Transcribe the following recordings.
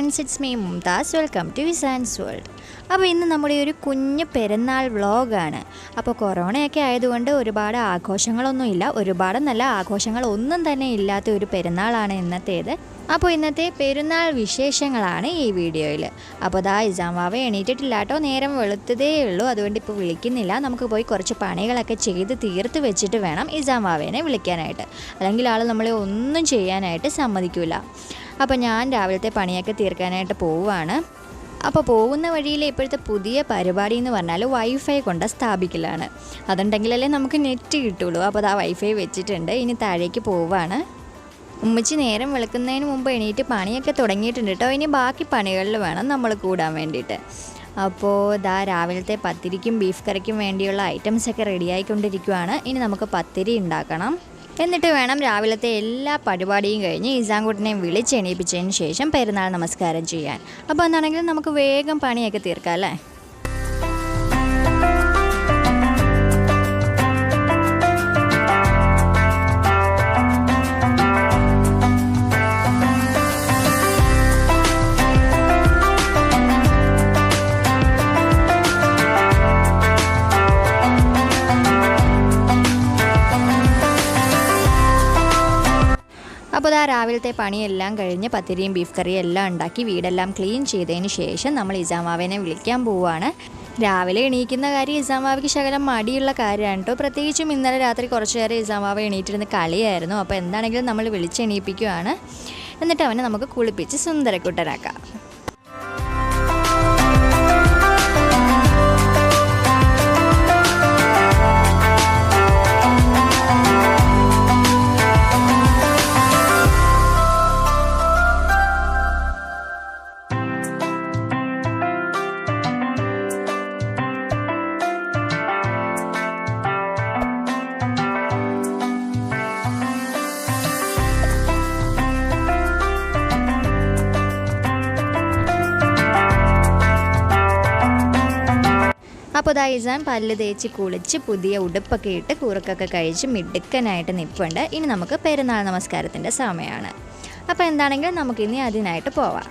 Friends, it's me Mumtaz. Welcome to Izan's world. അപ്പോൾ ഇന്ന് നമ്മുടെ ഒരു കുഞ്ഞു പെരുന്നാൾ വ്ളോഗാണ്. അപ്പോൾ കൊറോണയൊക്കെ ആയതുകൊണ്ട് ഒരുപാട് ആഘോഷങ്ങളൊന്നുമില്ല, ഒരുപാട് നല്ല ആഘോഷങ്ങളൊന്നും തന്നെ ഇല്ലാത്ത ഒരു പെരുന്നാളാണ് ഇന്നത്തേത്. അപ്പോൾ ഇന്നത്തെ പെരുന്നാൾ വിശേഷങ്ങളാണ് ഈ വീഡിയോയിൽ. അപ്പോൾ ഇസാം വാവ എണീറ്റിട്ടില്ല കേട്ടോ, നേരം വെളുത്തതേ ഉള്ളൂ, അതുകൊണ്ട് ഇപ്പോൾ വിളിക്കുന്നില്ല. നമുക്ക് പോയി കുറച്ച് പണികളൊക്കെ ചെയ്ത് തീർത്ത് വെച്ചിട്ട് വേണം ഇസാം വാവേനെ വിളിക്കാനായിട്ട്, അല്ലെങ്കിൽ ആൾ നമ്മളെ ഒന്നും ചെയ്യാനായിട്ട് സമ്മതിക്കില്ല. അപ്പോൾ ഞാൻ രാവിലത്തെ പണിയൊക്കെ തീർക്കാനായിട്ട് പോവുകയാണ്. അപ്പോൾ പോകുന്ന വഴിയിൽ ഇപ്പോഴത്തെ പുതിയ പരിപാടി എന്ന് പറഞ്ഞാൽ വൈഫൈ കൊണ്ട് സ്ഥാപിക്കലാണ്. അതുണ്ടെങ്കിലല്ലേ നമുക്ക് നെറ്റ് കിട്ടുള്ളൂ. അപ്പോൾ വൈഫൈ വെച്ചിട്ടുണ്ട്. ഇനി താഴേക്ക് പോവുകയാണ്. ഉമ്മച്ചി നേരം വെളുക്കുന്നതിന് മുമ്പ് എണീറ്റ് പണിയൊക്കെ തുടങ്ങിയിട്ടുണ്ട് കേട്ടോ. ഇനി ബാക്കി പണികളിൽ വേണം നമ്മൾ കൂടാൻ വേണ്ടിയിട്ട്. അപ്പോൾ രാവിലത്തെ പത്തിരിക്കും ബീഫ് കറിക്കും വേണ്ടിയുള്ള ഐറ്റംസൊക്കെ റെഡിയായിക്കൊണ്ടിരിക്കുകയാണ്. ഇനി നമുക്ക് പത്തിരി ഉണ്ടാക്കണം. എന്നിട്ട് വേണം രാവിലത്തെ എല്ലാ പരിപാടിയും കഴിഞ്ഞ് ഇസാൻകുട്ടിനെ വിളിച്ചെണീപ്പിച്ചതിന് ശേഷം പെരുന്നാൾ നമസ്കാരം ചെയ്യാൻ. അപ്പോൾ എന്താണെങ്കിലും നമുക്ക് വേഗം പണിയൊക്കെ തീർക്കാം അല്ലേ. അപ്പോൾ രാവിലത്തെ പണിയെല്ലാം കഴിഞ്ഞ് പത്തിരിയും ബീഫ് കറിയും എല്ലാം ഉണ്ടാക്കി വീടെല്ലാം ക്ലീൻ ചെയ്തതിന് ശേഷം നമ്മൾ ഇസാം വാവേനെ വിളിക്കാൻ പോവുകയാണ്. രാവിലെ എണീക്കുന്ന കാര്യം ഇസാം വാവയ്ക്ക് ശകലം മടിയുള്ള കാര്യമാണ് കേട്ടോ. പ്രത്യേകിച്ചും ഇന്നലെ രാത്രി കുറച്ച് നേരം ഇസാം വാവ എണീറ്റിരുന്ന് കളിയായിരുന്നു. അപ്പോൾ എന്താണെങ്കിലും നമ്മൾ വിളിച്ചെണീപ്പിക്കുകയാണ്. എന്നിട്ട് അവനെ നമുക്ക് കുളിപ്പിച്ച് സുന്ദരക്കുട്ടനാക്കാം. അപ്പോൾ ഇസാൻ പല്ല് തേച്ച് കുളിച്ച് പുതിയ ഉടുപ്പൊക്കെ ഇട്ട് കുറുക്കൊക്കെ കഴിച്ച് മിടുക്കനായിട്ട് നിൽപ്പുണ്ട്. ഇനി നമുക്ക് പെരുന്നാൾ നമസ്കാരത്തിൻ്റെ സമയമാണ്. അപ്പോൾ എന്താണെങ്കിലും നമുക്കിനി അതിനായിട്ട് പോവാം.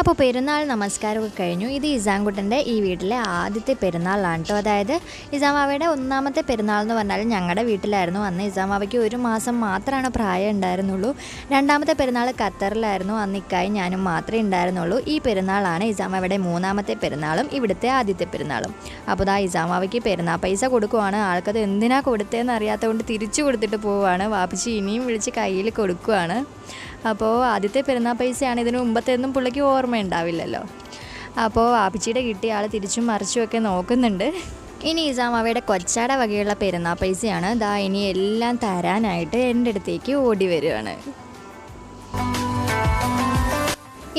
അപ്പോൾ പെരുന്നാൾ നമസ്കാരമൊക്കെ കഴിഞ്ഞു. ഇത് ഇസാൻകുട്ടൻ്റെ ഈ വീട്ടിലെ ആദ്യത്തെ പെരുന്നാളാണ് കേട്ടോ. അതായത് ഇസാം വാവയുടെ ഒന്നാമത്തെ പെരുന്നാൾ എന്ന് പറഞ്ഞാൽ ഞങ്ങളുടെ വീട്ടിലായിരുന്നു. അന്ന് ഇസാം വാവയ്ക്ക് 1 മാസം മാത്രമാണ് പ്രായം ഉണ്ടായിരുന്നുള്ളൂ. രണ്ടാമത്തെ പെരുന്നാൾ ഖത്തറിലായിരുന്നു. അന്ന് ഇക്കായും ഞാനും മാത്രമേ ഉണ്ടായിരുന്നുള്ളൂ. ഈ പെരുന്നാളാണ് ഇസാം വാവയുടെ 3ാമത്തെ പെരുന്നാളും ഇവിടുത്തെ ആദ്യത്തെ പെരുന്നാളും. അപ്പോൾ ഇസാം വാവയ്ക്ക് പെരുന്നാൾ പൈസ കൊടുക്കുവാണ്. ആൾക്കത് എന്തിനാണ് കൊടുത്തതെന്ന് അറിയാത്തതുകൊണ്ട് തിരിച്ചു കൊടുത്തിട്ട് പോവുകയാണ്. വാപ്പിച്ച് ഇനിയും വിളിച്ച് കയ്യിൽ കൊടുക്കുവാണ്. അപ്പോൾ ആദ്യത്തെ പെരുന്നാൾ പൈസയാണ്. ഇതിന് മുമ്പത്തേന്നും പുള്ളിക്ക് ഓർമ്മയുണ്ടാവില്ലല്ലോ. അപ്പോൾ വാപ്പിച്ചിയുടെ കിട്ടിയ ആൾ തിരിച്ചും മറിച്ചുമൊക്കെ നോക്കുന്നുണ്ട്. ഇനി ഇസാം വാവയുടെ കൊച്ചാട വകയുള്ള പെരുന്നാൾ പൈസയാണ്. ഇനി എല്ലാം തരാനായിട്ട് എൻ്റെ അടുത്തേക്ക് ഓടി വരുവാണ്.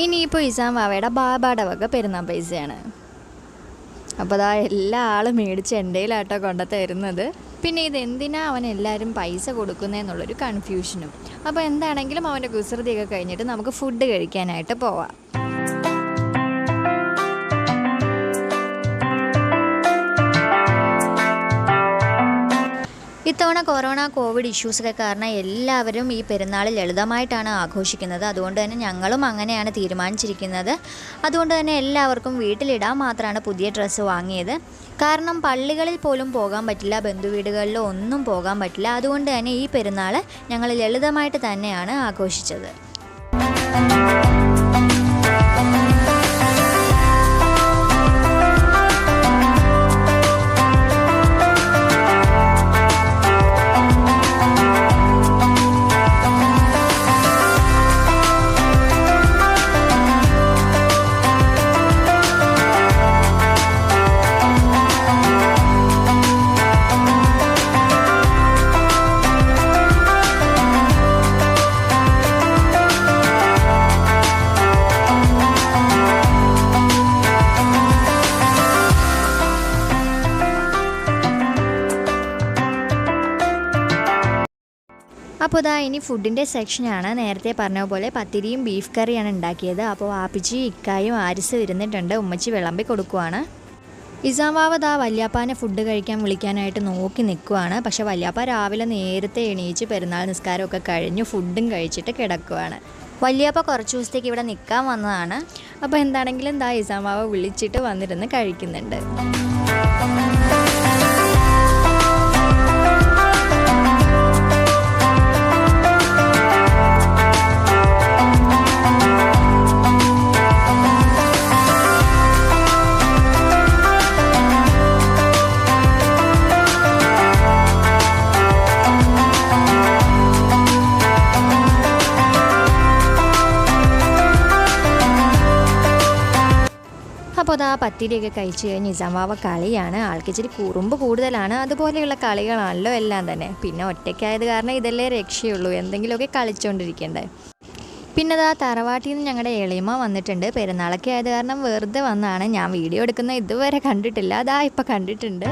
ഇനിയിപ്പോൾ ഇസാം വാവയുടെ ബാബാടെ വക പെരുന്നാൾ പൈസയാണ്. അപ്പോൾ എല്ലാ ആളും മേടിച്ച് എൻ്റെ കയ്യിലാട്ടോ കൊണ്ടു തരുന്നത്. പിന്നെ ഇതെന്തിനാ അവൻ എല്ലാവരും പൈസ കൊടുക്കുന്നതെന്നുള്ളൊരു കൺഫ്യൂഷനും. അപ്പോൾ എന്താണെങ്കിലും അവൻ്റെ കുസൃതിയൊക്കെ കഴിഞ്ഞിട്ട് നമുക്ക് ഫുഡ് കഴിക്കാനായിട്ട് പോവാം. ഇത്തവണ കോവിഡ് ഇഷ്യൂസൊക്കെ കാരണം എല്ലാവരും ഈ പെരുന്നാൾ ലളിതമായിട്ടാണ് ആഘോഷിക്കുന്നത്. അതുകൊണ്ട് തന്നെ ഞങ്ങളും അങ്ങനെയാണ് തീരുമാനിച്ചിരിക്കുന്നത്. അതുകൊണ്ട് തന്നെ എല്ലാവർക്കും വീട്ടിലിടാൻ മാത്രമാണ് പുതിയ ഡ്രസ്സ് വാങ്ങിയത്. കാരണം പള്ളികളിൽ പോലും പോകാൻ പറ്റില്ല, ബന്ധുവീടുകളിലോ ഒന്നും പോകാൻ പറ്റില്ല. അതുകൊണ്ട് തന്നെ ഈ പെരുന്നാൾ ഞങ്ങൾ ലളിതമായിട്ട് തന്നെയാണ് ആഘോഷിച്ചത്. അപ്പോൾ ഇതാ ഇനി ഫുഡിൻ്റെ സെക്ഷനാണ്. നേരത്തെ പറഞ്ഞ പോലെ പത്തിരിയും ബീഫ് കറിയാണ് ഉണ്ടാക്കിയത്. അപ്പോൾ വാപ്പിച്ചി ഇക്കായും ആരിസ് ഇരുന്നിട്ടുണ്ട്. ഉമ്മച്ചി വിളമ്പി കൊടുക്കുവാണ്. ഇസാമാവ് ദാ വല്യാപ്പാനെ ഫുഡ് കഴിക്കാൻ വിളിക്കാനായിട്ട് നോക്കി നിൽക്കുവാണ്. പക്ഷേ വല്യാപ്പ രാവിലെ നേരത്തെ എണീച്ച് പെരുന്നാൾ നിസ്കാരമൊക്കെ കഴിഞ്ഞു ഫുഡും കഴിച്ചിട്ട് കിടക്കുവാണ്. വല്യാപ്പ കുറച്ച് ദിവസത്തേക്ക് ഇവിടെ നിൽക്കാൻ വന്നതാണ്. അപ്പോൾ എന്താണെങ്കിലും ദാ ഇസാമാവ് വിളിച്ചിട്ട് വന്നിരുന്ന് കഴിക്കുന്നുണ്ട്. അപ്പോൾ അതാ പത്തിരിയൊക്കെ കഴിച്ച് കഴിഞ്ഞ് ഇസാമാവ കളിയാണ്. ആൾക്ക് ഇച്ചിരി കുറുമ്പ് കൂടുതലാണ്. അതുപോലെയുള്ള കളികളാണല്ലോ എല്ലാം തന്നെ. പിന്നെ ഒറ്റയ്ക്കായത് കാരണം ഇതല്ലേ രക്ഷയുള്ളൂ, എന്തെങ്കിലുമൊക്കെ കളിച്ചുകൊണ്ടിരിക്കണ്ടേ. പിന്നെ അതാ തറവാട്ടിൽ നിന്ന് ഞങ്ങളുടെ എളിമ വന്നിട്ടുണ്ട്. പെരുന്നാളൊക്കെ ആയത് കാരണം വെറുതെ വന്നതാണ്. ഞാൻ വീഡിയോ എടുക്കുന്ന ഇതുവരെ കണ്ടിട്ടില്ല, അതാ ഇപ്പം കണ്ടിട്ടുണ്ട്.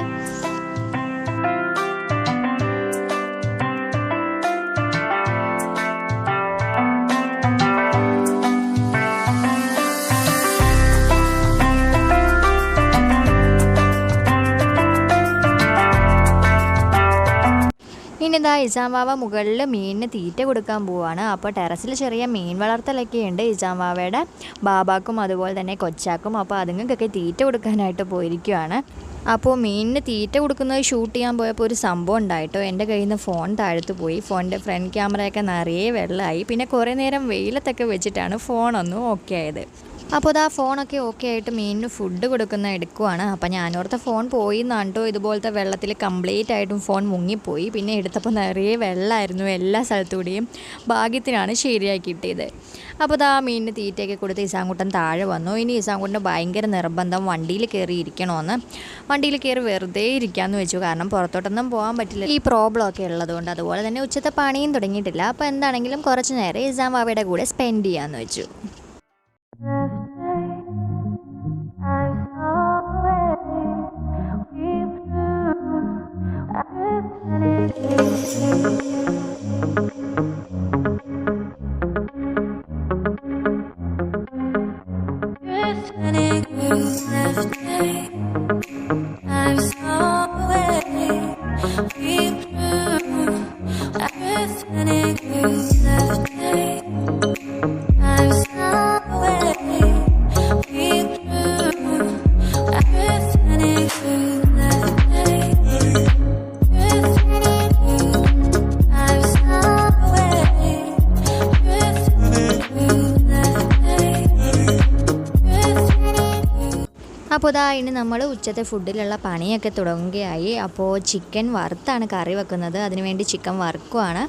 ഇനി ഇതാ ഇസാമാവ മുകളിൽ മീനിന് തീറ്റ കൊടുക്കാൻ പോവുകയാണ്. അപ്പോൾ ടെറസിൽ ചെറിയ മീൻ വളർത്തലൊക്കെ ഉണ്ട് ഇസാമാവയുടെ ബാബാക്കും അതുപോലെ തന്നെ കൊച്ചാക്കും. അപ്പോൾ അതുങ്ങൾക്കൊക്കെ തീറ്റ കൊടുക്കാനായിട്ട് പോയിരിക്കുകയാണ്. അപ്പോൾ മീനിന് തീറ്റ കൊടുക്കുന്നത് ഷൂട്ട് ചെയ്യാൻ പോയപ്പോൾ ഒരു സംഭവം ഉണ്ടായിട്ടോ. എൻ്റെ കയ്യിൽ നിന്ന് ഫോൺ താഴ്ത്തു പോയി. ഫോണിൻ്റെ ഫ്രണ്ട് ക്യാമറയൊക്കെ നിറയെ വെള്ളമായി. പിന്നെ കുറേ നേരം വെയിലത്തൊക്കെ വെച്ചിട്ടാണ് ഫോണൊന്നും ഓക്കെ ആയത്. അപ്പോൾ ഇതാ ഫോണൊക്കെ ഓക്കെ ആയിട്ട് മീനിന് ഫുഡ് എടുക്കുവാണ്. അപ്പോൾ ഞാനോർത്ത ഫോൺ പോയി എന്നാണ് കേട്ടോ. ഇതുപോലത്തെ വെള്ളത്തിൽ കംപ്ലീറ്റ് ആയിട്ടും ഫോൺ മുങ്ങിപ്പോയി. പിന്നെ എടുത്തപ്പോൾ നിറയെ വെള്ളമായിരുന്നു എല്ലാ സ്ഥലത്തൂടെയും. ഭാഗ്യത്തിനാണ് ശരിയാക്കി കിട്ടിയത്. അപ്പോൾ ഇതാ മീനിന് തീറ്റയൊക്കെ കൊടുത്ത് ഇസാങ്കുട്ടൻ താഴെ വന്നു. ഇനി ഇസാങ്കുട്ടൻ്റെ ഭയങ്കര നിർബന്ധം വണ്ടിയിൽ കയറി ഇരിക്കണമെന്ന്. വണ്ടിയിൽ കയറി വെറുതെ ഇരിക്കാമെന്ന് വെച്ചു. കാരണം പുറത്തോട്ടൊന്നും പോകാൻ പറ്റില്ല, ഈ പ്രോബ്ലം ഒക്കെ ഉള്ളതുകൊണ്ട്. അതുപോലെ തന്നെ ഉച്ചത്തെ പണിയും തുടങ്ങിയിട്ടില്ല. അപ്പോൾ എന്താണെങ്കിലും കുറച്ച് നേരം ഇസാമാവയുടെ കൂടെ സ്പെൻഡ് ചെയ്യാമെന്ന് വെച്ചു. അപ്പോൾ ഇതാ ഇനി നമ്മൾ ഉച്ചത്തെ ഫുഡിലുള്ള പണിയൊക്കെ തുടങ്ങുകയായി. അപ്പോൾ ചിക്കൻ വറുത്താണ് കറി വെക്കുന്നത്. അതിനുവേണ്ടി ചിക്കൻ വറുക്കുവാണ്.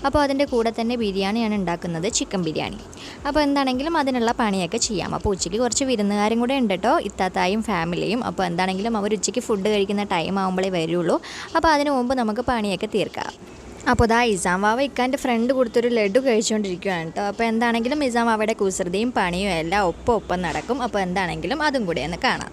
അപ്പോൾ അതിൻ്റെ കൂടെ തന്നെ ബിരിയാണിയാണ് ഉണ്ടാക്കുന്നത്, ചിക്കൻ ബിരിയാണി. അപ്പോൾ എന്താണെങ്കിലും അതിനുള്ള പണിയൊക്കെ ചെയ്യാം. അപ്പോൾ ഉച്ചയ്ക്ക് കുറച്ച് വിരുന്നുകാരും കൂടെ ഉണ്ട് കേട്ടോ, ഇത്താത്തായും ഫാമിലിയും. അപ്പോൾ എന്താണെങ്കിലും അവർ ഉച്ചയ്ക്ക് ഫുഡ് കഴിക്കുന്ന ടൈം ആകുമ്പോഴേ വരുള്ളൂ. അപ്പോൾ അതിന് മുമ്പ് നമുക്ക് പണിയൊക്കെ തീർക്കാം. അപ്പോൾ ഇതാ ഇസാമാവ ഇക്കാൻ്റെ ഫ്രണ്ട് കൊടുത്തൊരു ലഡു കഴിച്ചുകൊണ്ടിരിക്കുകയാണ് കേട്ടോ. അപ്പോൾ എന്താണെങ്കിലും ഇസാമാവയുടെ കുസൃതിയും പണിയും എല്ലാം ഒപ്പം നടക്കും. അപ്പോൾ എന്താണെങ്കിലും അതും കൂടെ ഒന്ന് കാണാം.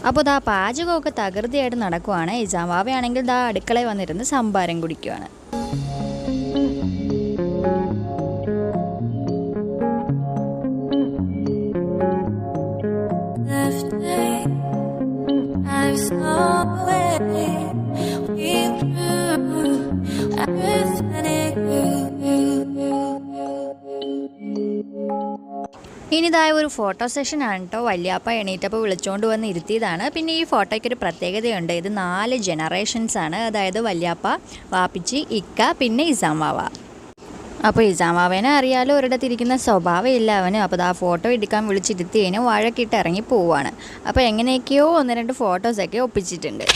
അപ്പോൾ ദാ പാചകമൊക്കെ തകൃതിയായിട്ട് നടക്കുവാണ്. ഇസാമാവയാണെങ്കിൽ ദാ അടുക്കളയിൽ വന്നിരുന്ന് സംഭാരം കുടിക്കുവാണ്. Left day, I've ഇനിതായ ഒരു ഫോട്ടോ സെഷനാണ് കേട്ടോ. വല്യാപ്പ എണീറ്റപ്പോൾ വിളിച്ചുകൊണ്ട് വന്ന് ഇരുത്തിയതാണ്. പിന്നെ ഈ ഫോട്ടോയ്ക്കൊരു പ്രത്യേകതയുണ്ട്. ഇത് 4 ജനറേഷൻസ് ആണ്. അതായത് വല്യാപ്പ, വാപ്പിച്ചി, ഇക്ക, പിന്നെ ഇസാമാവ. അപ്പോൾ ഇസാമാവേനെ അറിയാലോ, ഒരിടത്തിരിക്കുന്ന സ്വഭാവം ഇല്ല അവന്. അപ്പോൾ ആ ഫോട്ടോ എടുക്കാൻ വിളിച്ചിരുത്തിയതിന് വഴക്കിട്ട് ഇറങ്ങി പോവാണ്. അപ്പോൾ എങ്ങനെയൊക്കെയോ 1-2 ഫോട്ടോസൊക്കെ ഒപ്പിച്ചിട്ടുണ്ട്.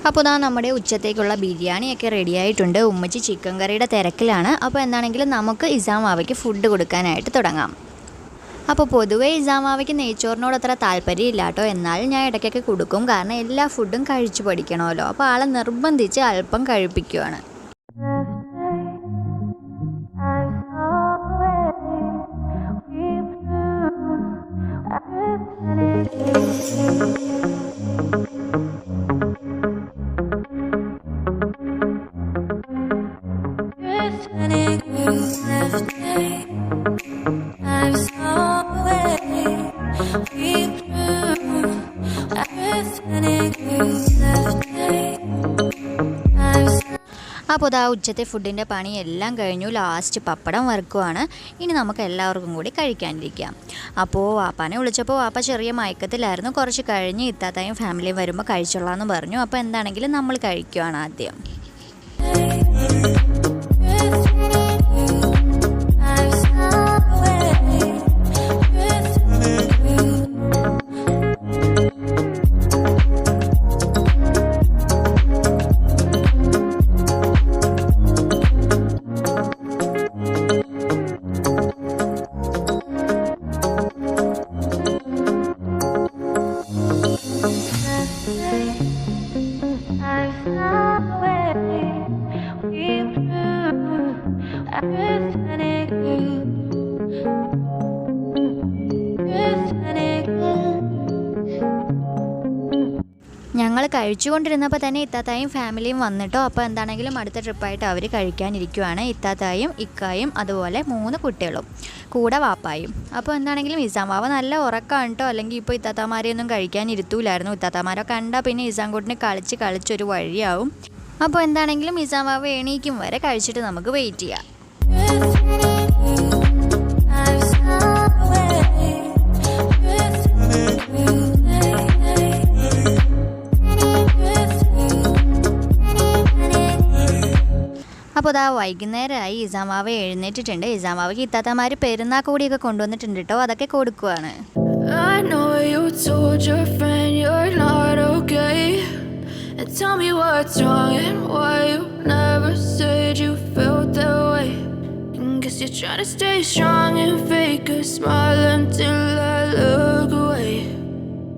അപ്പോൾ ഇതാ നമ്മുടെ ഉച്ചത്തേക്കുള്ള ബിരിയാണിയൊക്കെ റെഡി ആയിട്ടുണ്ട്. ഉമ്മച്ചി ചിക്കൻ കറിയുടെ തിരക്കിലാണ്. അപ്പോൾ എന്താണെങ്കിലും നമുക്ക് ഇസാമാവയ്ക്ക് ഫുഡ് കൊടുക്കാനായിട്ട് തുടങ്ങാം. അപ്പോൾ പൊതുവേ ഇസാമാവയ്ക്ക് നെയ്ച്ചോറിനോട് അത്ര താല്പര്യമില്ല കേട്ടോ. എന്നാലും ഞാൻ ഇടയ്ക്കൊക്കെ കൊടുക്കും. കാരണം എല്ലാ ഫുഡും കഴിച്ചു പഠിക്കണമല്ലോ. അപ്പോൾ ആളെ നിർബന്ധിച്ച് അല്പം കഴിപ്പിക്കുവാണ്. അപ്പോൾ ഇതാ ഉച്ചത്തെ ഫുഡിൻ്റെ പണിയെല്ലാം കഴിഞ്ഞു. ലാസ്റ്റ് പപ്പടം വറുക്കുവാണ്. ഇനി നമുക്ക് എല്ലാവർക്കും കൂടി കഴിക്കാനിരിക്കാം. അപ്പോൾ വാപ്പാനെ വിളിച്ചപ്പോൾ വാപ്പ ചെറിയ മയക്കത്തിലായിരുന്നു. കുറച്ച് കഴിഞ്ഞ് ഇത്താത്തായും ഫാമിലിയും വരുമ്പോൾ കഴിച്ചോളാമെന്ന് പറഞ്ഞു. അപ്പോൾ എന്താണെങ്കിലും നമ്മൾ കഴിക്കുവാണ് ആദ്യം. ഞങ്ങൾ കഴിച്ചുകൊണ്ടിരുന്നപ്പോൾ തന്നെ ഇത്താത്തായും ഫാമിലിയും വന്നിട്ടോ. അപ്പോൾ എന്താണെങ്കിലും അടുത്ത ട്രിപ്പായിട്ട് അവർ കഴിക്കാനിരിക്കുവാണ്. ഇത്താത്തായും ഇക്കായും അതുപോലെ 3 കുട്ടികളും കൂടെ വാപ്പായും. അപ്പോൾ എന്താണെങ്കിലും ഇസാമാവ നല്ല ഉറക്കമാണ് കേട്ടോ. അല്ലെങ്കിൽ ഇപ്പോൾ ഇത്താത്താമാരെയൊന്നും കഴിക്കാനിരുത്തൂലായിരുന്നു. ഇത്താത്താമാരെ കണ്ടാൽ പിന്നെ ഇസാൻകുട്ടിനെ കളിച്ചൊരു വഴിയാവും. അപ്പോൾ എന്താണെങ്കിലും ഇസാമാവ എണീക്കും വരെ കഴിച്ചിട്ട് നമുക്ക് വെയിറ്റ് ചെയ്യാം. അപ്പോൾ അതാ വൈകുന്നേരമായി. ഇസാമാവ എഴുന്നേറ്റിട്ടുണ്ട്. ഇസാമാവയ്ക്ക് ഇത്താത്തമാർ പെരുന്നാൾ കൂടിയൊക്കെ കൊണ്ടുവന്നിട്ടുണ്ട് കേട്ടോ. അതൊക്കെ കൊടുക്കുവാണ്. I know you told your friend you're not okay, and tell me what's wrong and why you never said you felt that way. And guess you're trying to stay strong and fake a smile until I look away.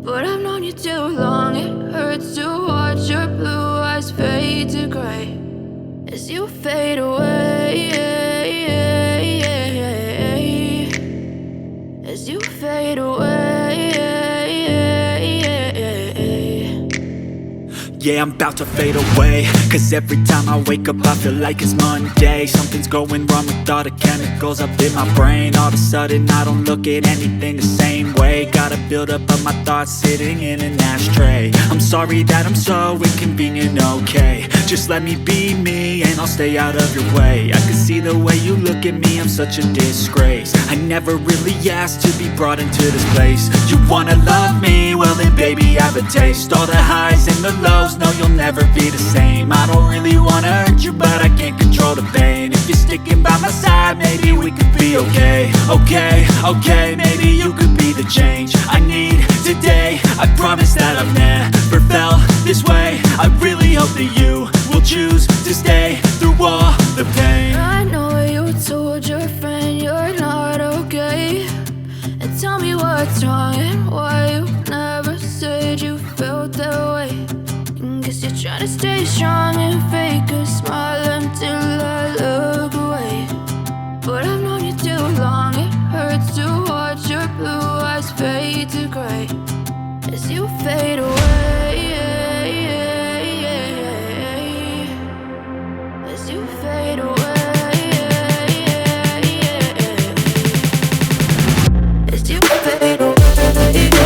But I've known you too long, it hurts to watch your blue eyes fade to gray as you fade away, as you fade away. Yeah, I'm about to fade away, 'cause every time I wake up I feel like it's Monday. Something's going wrong with all the chemicals up in my brain. All of a sudden I don't look at anything the same way. Gotta build up of my thoughts sitting in an ashtray. I'm sorry that I'm so inconvenient, okay. Just let me be me and I'll stay out of your way. I can see the way you look at me, I'm such a disgrace. I never really asked to be brought into this place. You wanna love me? Well then baby have a taste. All the highs and the lows, no you'll never be the same. I don't really wanna hurt you but I can't control the pain. If you're sticking by my side maybe we could be okay. Okay, maybe you could be the change I need today. I promise that I've never felt this way. I really hope that you will choose to stay through all the pain. I know you told your friend you're not okay, and tell me what's wrong and why you never said you felt that way. And guess you're trying to stay strong and fake a smile until I look away. But I've known you too long, it hurts to watch your blue eyes fade to grey as you fade away, as you fade away, as you fade away.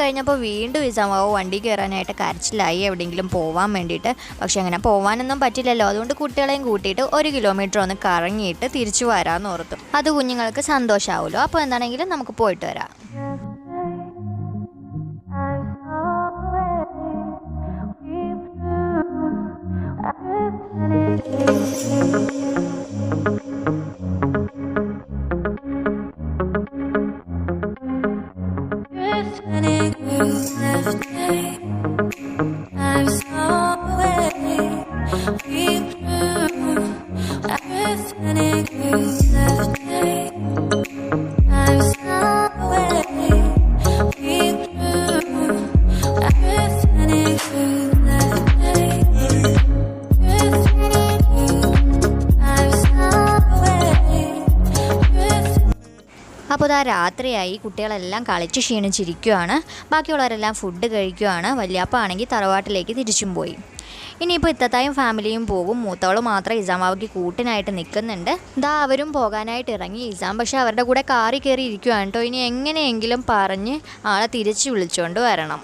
കഴിഞ്ഞപ്പോൾ വീണ്ടും ഇസാമാവ് വണ്ടി കയറാനായിട്ട് കരച്ചിലായി എവിടെയെങ്കിലും പോകാൻ വേണ്ടിയിട്ട്. പക്ഷെ അങ്ങനെ പോകാനൊന്നും പറ്റില്ലല്ലോ. അതുകൊണ്ട് കുട്ടികളെയും കൂട്ടിയിട്ട് 1 കിലോമീറ്റർ ഒന്ന് കറങ്ങിയിട്ട് തിരിച്ചു വരാമെന്ന് ഓർത്തു. അത് കുഞ്ഞുങ്ങൾക്ക് സന്തോഷമാവുമല്ലോ. അപ്പോൾ എന്താണെങ്കിലും നമുക്ക് പോയിട്ട് വരാം. അപ്പോൾ ഇതാ രാത്രിയായി. കുട്ടികളെല്ലാം കളിച്ച് ക്ഷീണിച്ചിരിക്കുകയാണ്. ബാക്കിയുള്ളവരെല്ലാം ഫുഡ് കഴിക്കുകയാണ്. വല്യാപ്പ ആണെങ്കിൽ തറവാട്ടിലേക്ക് തിരിച്ചും പോയി. ഇനിയിപ്പോൾ ഇത്തത്തായും ഫാമിലിയും പോകും. മൂത്തവൾ മാത്രം ഇസാമാവയ്ക്ക് കൂട്ടിനായിട്ട് നിൽക്കുന്നുണ്ട്. ഇതാ അവരും പോകാനായിട്ട് ഇറങ്ങി. ഇസാം പക്ഷേ അവരുടെ കൂടെ കാറി കയറി ഇരിക്കുകയാണ് കേട്ടോ. ഇനി എങ്ങനെയെങ്കിലും പറഞ്ഞ് ആളെ തിരിച്ച് വിളിച്ചുകൊണ്ട് വരണം.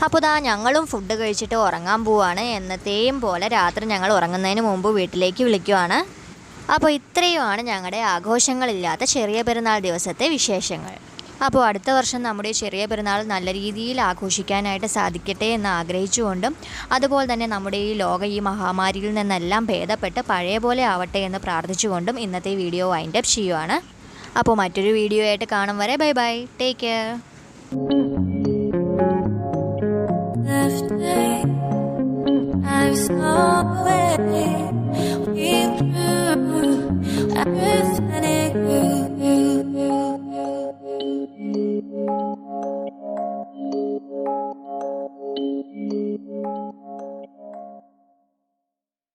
അപ്പോൾ ഇതാ ഞങ്ങളും ഫുഡ് കഴിച്ചിട്ട് ഉറങ്ങാൻ പോവാണ്. എന്നത്തെയും പോലെ രാത്രി ഞങ്ങൾ ഉറങ്ങുന്നതിന് മുമ്പ് വീട്ടിലേക്ക് വിളിക്കുവാണ്. അപ്പോൾ ഇത്രയുമാണ് ഞങ്ങളുടെ ആഘോഷങ്ങളില്ലാത്ത ചെറിയ പെരുന്നാൾ ദിവസത്തെ വിശേഷങ്ങൾ. അപ്പോൾ അടുത്ത വർഷം നമ്മുടെ ചെറിയ പെരുന്നാൾ നല്ല രീതിയിൽ ആഘോഷിക്കാനായിട്ട് സാധിക്കട്ടെ എന്ന് ആഗ്രഹിച്ചുകൊണ്ടും അതുപോലെ തന്നെ നമ്മുടെ ഈ ലോകം ഈ മഹാമാരിയിൽ നിന്നെല്ലാം ഭേദപ്പെട്ട് പഴയ പോലെ ആവട്ടെ എന്ന് പ്രാർത്ഥിച്ചുകൊണ്ടും ഇന്നത്തെ വീഡിയോ വൈൻഡ് അപ്പ് ചെയ്യുവാണ്. അപ്പോൾ മറ്റൊരു വീഡിയോ ആയിട്ട് കാണും വരെ bye bye, take care. I was away, we grew.